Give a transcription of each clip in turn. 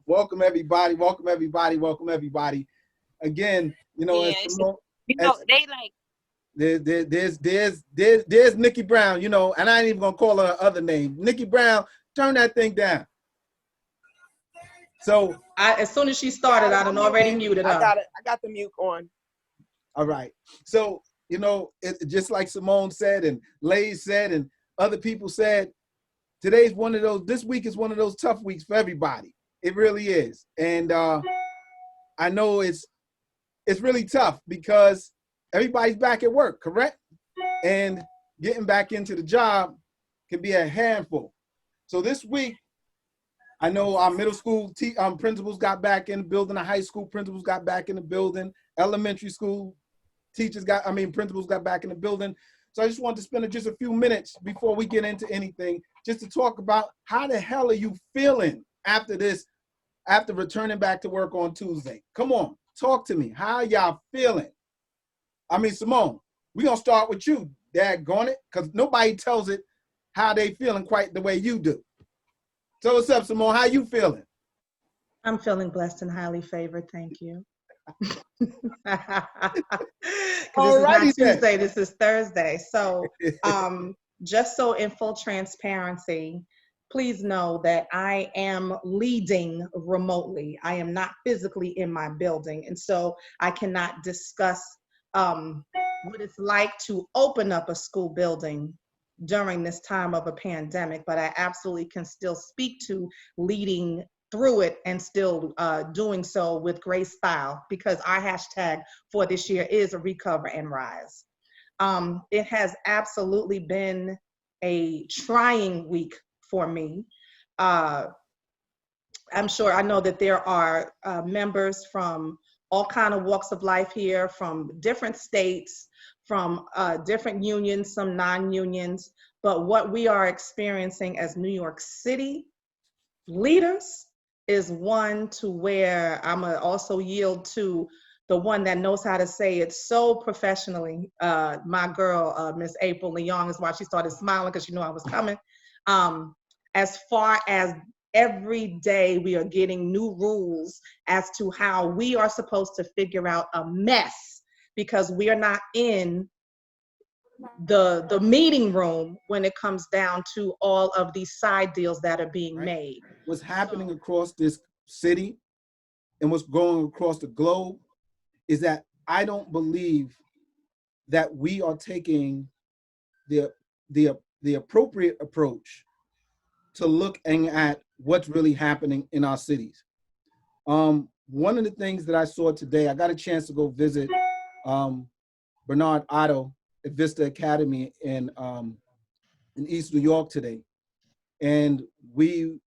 Welcome everybody. Welcome everybody. Welcome everybody. Again, Yeah, as Simone, as, they like there's Nikki Brown. And I ain't even gonna call her other name. Nikki Brown, turn that thing down. So As soon as she started, I done already muted her. I got the mute on. All right. So just like Simone said, and Lay said, and other people said, today's one of those. This week is one of those tough weeks for everybody. It really is, and I know it's really tough because everybody's back at work, correct? And getting back into the job can be a handful. So this week, I know our middle school principals got back in the building, the high school principals got back in the building, elementary school principals got back in the building. So I just wanted to spend just a few minutes before we get into anything, just to talk about how the hell are you feeling after returning back to work on Tuesday? Come on, talk to me. How y'all feeling? Simone, we're gonna start with you, daggone it, because nobody tells it how they feeling quite the way you do. So what's up, Simone? How you feeling? I'm feeling blessed and highly favored, thank you. This is not Tuesday, this is Thursday. So just so in full transparency, please know that I am leading remotely. I am not physically in my building. And so I cannot discuss what it's like to open up a school building during this time of a pandemic, but I absolutely can still speak to leading through it and still doing so with great style, because our hashtag for this year is Recover and Rise. It has absolutely been a trying week for me. I'm sure, I know that there are members from all kind of walks of life here, from different states, from different unions, some non-unions, but what we are experiencing as New York City leaders is one to where I'm gonna also yield to the one that knows how to say it so professionally. My girl, Miss April Leong, is why she started smiling, because she knew I was coming. As far as every day we are getting new rules as to how we are supposed to figure out a mess, because we are not in the meeting room when it comes down to all of these side deals that are being made. What's happening across this city and what's going across the globe is that I don't believe that we are taking the appropriate approach to looking at what's really happening in our cities. One of the things that I saw today, I got a chance to go visit Bernard Otto at Vista Academy in East New York today, and we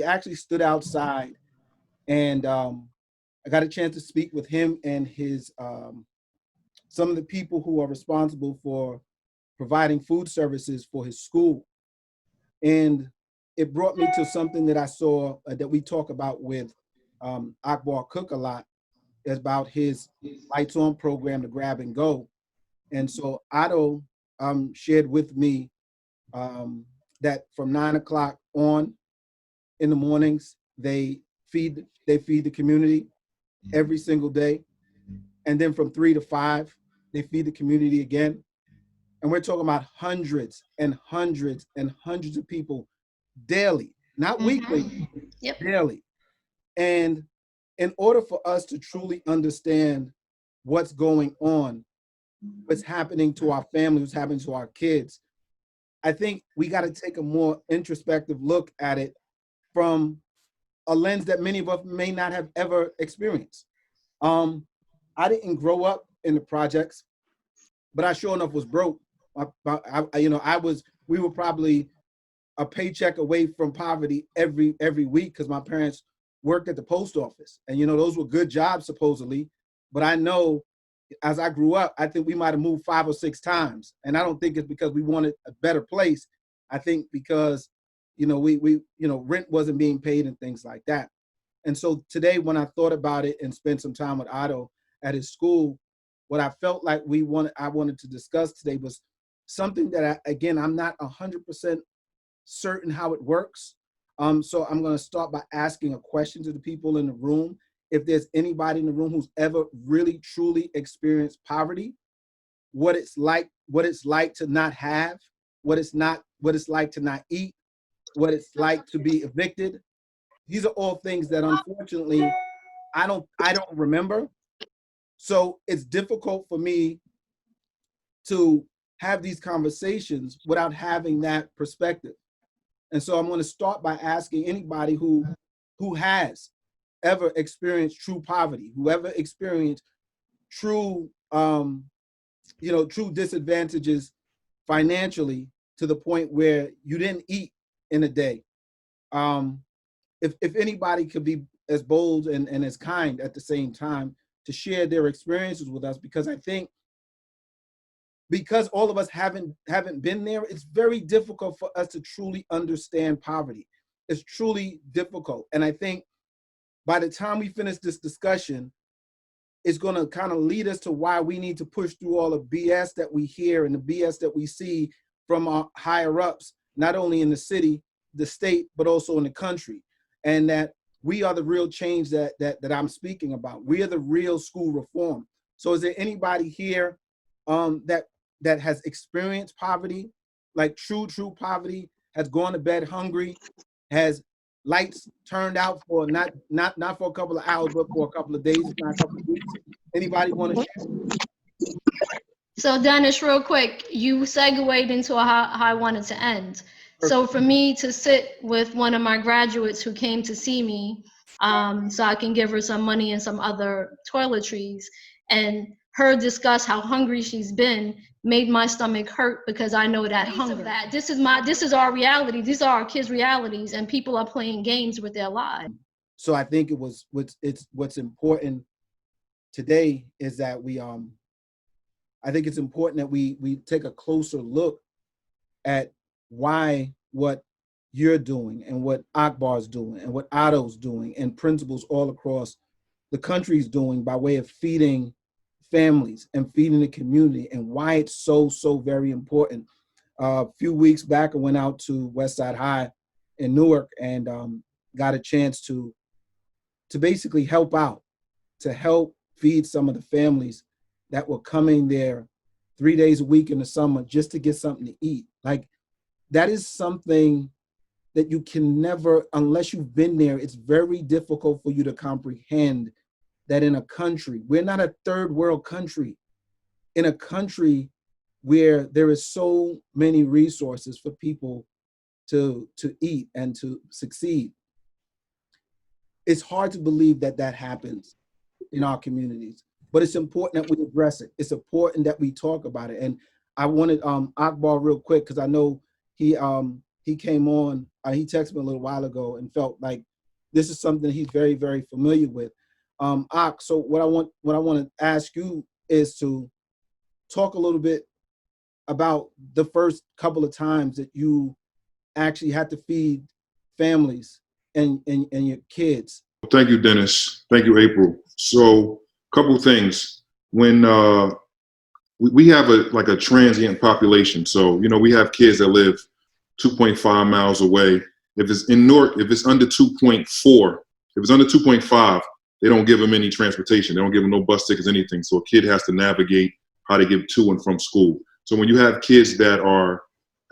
actually stood outside, and I got a chance to speak with him and his some of the people who are responsible for providing food services for his school, and it brought me to something that I saw that we talk about with Akbar Cook a lot, about his Lights On program, the Grab and Go. And so Otto shared with me that from 9 o'clock on in the mornings, they feed the community every single day. And then from 3 to 5, they feed the community again. And we're talking about hundreds and hundreds and hundreds of people daily, not weekly, daily. And in order for us to truly understand what's going on, what's happening to our families, what's happening to our kids, I think we got to take a more introspective look at it from a lens that many of us may not have ever experienced. I didn't grow up in the projects, but I sure enough was broke. We were probably a paycheck away from poverty every week, because my parents worked at the post office, and those were good jobs supposedly. But I know, as I grew up, I think we might have moved 5 or 6 times, and I don't think it's because we wanted a better place. I think because we rent wasn't being paid and things like that. And so today, when I thought about it and spent some time with Otto at his school, what I felt like I wanted to discuss today was something that I'm not 100% certain how it works, So I'm going to start by asking a question to the people in the room. If there's anybody in the room who's ever really truly experienced poverty, what it's like to not have, what it's like to not eat, what it's like to be evicted. These are all things that unfortunately I don't remember. So it's difficult for me to have these conversations without having that perspective. And so I'm going to start by asking anybody who has ever experienced true poverty, who ever experienced true true disadvantages financially to the point where you didn't eat in a day. Um, if anybody could be as bold and as kind at the same time to share their experiences with us, because I think because all of us haven't been there, it's very difficult for us to truly understand poverty. It's truly difficult. And I think by the time we finish this discussion, it's going to kind of lead us to why we need to push through all the BS that we hear and the BS that we see from our higher ups, not only in the city, the state, but also in the country. And that we are the real change that I'm speaking about. We are the real school reform. So is there anybody here that has experienced poverty, like true poverty, has gone to bed hungry, has lights turned out for not for a couple of hours, but for a couple of days, if not a couple of weeks? Anybody want to share? So Dennis, real quick, you segued into how I wanted to end. So for me to sit with one of my graduates who came to see me, so I can give her some money and some other toiletries, and her discuss how hungry she's been, made my stomach hurt, because I know that hunger. This is our reality. These are our kids' realities, and people are playing games with their lives. So I think what's important today is that I think it's important that we take a closer look at why what you're doing and what Akbar's doing and what Otto's doing and principals all across the country is doing by way of feeding families and feeding the community, and why it's so very important. A few weeks back, I went out to West Side High in Newark and got a chance to basically help out, to help feed some of the families that were coming there 3 days a week in the summer just to get something to eat. Like, that is something that you can never, unless you've been there, it's very difficult for you to comprehend that in a country, we're not a third world country, in a country where there is so many resources for people to eat and to succeed. It's hard to believe that that happens in our communities, but it's important that we address it. It's important that we talk about it. And I wanted Akbar real quick, because I know he came on, he texted me a little while ago and felt like this is something he's very familiar with. Ak, so what I want to ask you is to talk a little bit about the first couple of times that you actually had to feed families and your kids. Thank you, Dennis. Thank you, April. So, a couple of things. When we have a transient population, so we have kids that live 2.5 miles away. If it's in Newark, if it's under 2.4, if it's under 2.5, they don't give them any transportation. They don't give them no bus tickets, anything. So a kid has to navigate how to get to and from school. So when you have kids that are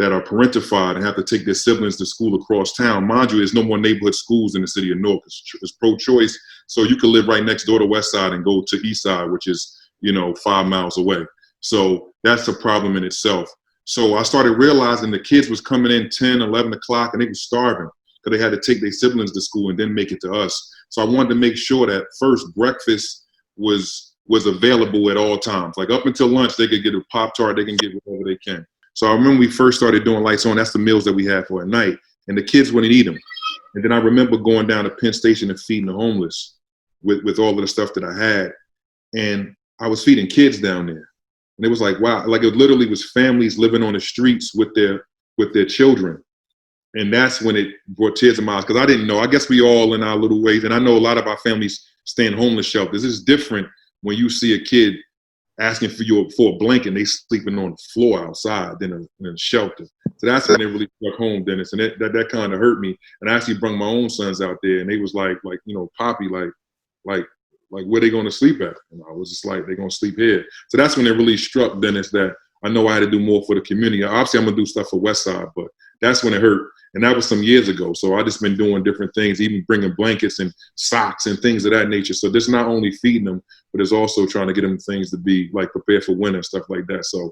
parentified and have to take their siblings to school across town, mind you, there's no more neighborhood schools in the city of Newark. It's pro-choice. So you could live right next door to West Side and go to East Side, which is 5 miles away. So that's a problem in itself. So I started realizing the kids was coming in 10, 11 o'clock and they were starving because they had to take their siblings to school and then make it to us. So I wanted to make sure that first breakfast was available at all times. Like up until lunch, they could get a Pop-Tart, they can get whatever they can. So I remember we first started doing lights on, that's the meals that we had for at night. And the kids wouldn't eat them. And then I remember going down to Penn Station and feeding the homeless with all of the stuff that I had. And I was feeding kids down there. And it was like, wow, like it literally was families living on the streets with their children. And that's when it brought tears to my eyes, because I didn't know. I guess we all in our little ways, and I know a lot of our families stay in homeless shelters. It's different when you see a kid asking for a blanket, and they sleeping on the floor outside in a shelter. So that's when it really struck home, Dennis, and that kind of hurt me. And I actually brought my own sons out there, and they was like Poppy, like where they going to sleep at? And I was just like, they're going to sleep here. So that's when it really struck, Dennis, that I know I had to do more for the community. Obviously, I'm going to do stuff for Westside, but that's when it hurt. And that was some years ago. So I just been doing different things, even bringing blankets and socks and things of that nature. So this not only feeding them, but it's also trying to get them things to be like prepared for winter and stuff like that. So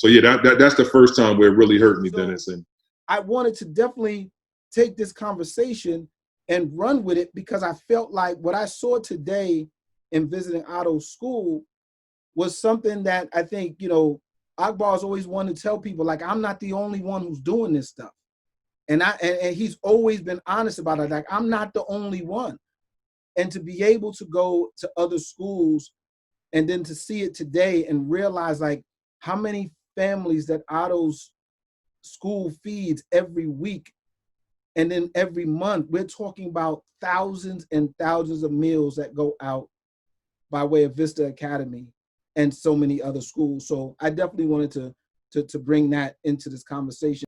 yeah, that's the first time where it really hurt me, Dennis. And I wanted to definitely take this conversation and run with it, because I felt like what I saw today in visiting Otto's school was something that I think, Akbar's always wanted to tell people, like, I'm not the only one who's doing this stuff. And he's always been honest about it. Like, I'm not the only one. And to be able to go to other schools and then to see it today and realize like how many families that Otto's school feeds every week. And then every month, we're talking about thousands and thousands of meals that go out by way of Vista Academy and so many other schools. So I definitely wanted to bring that into this conversation.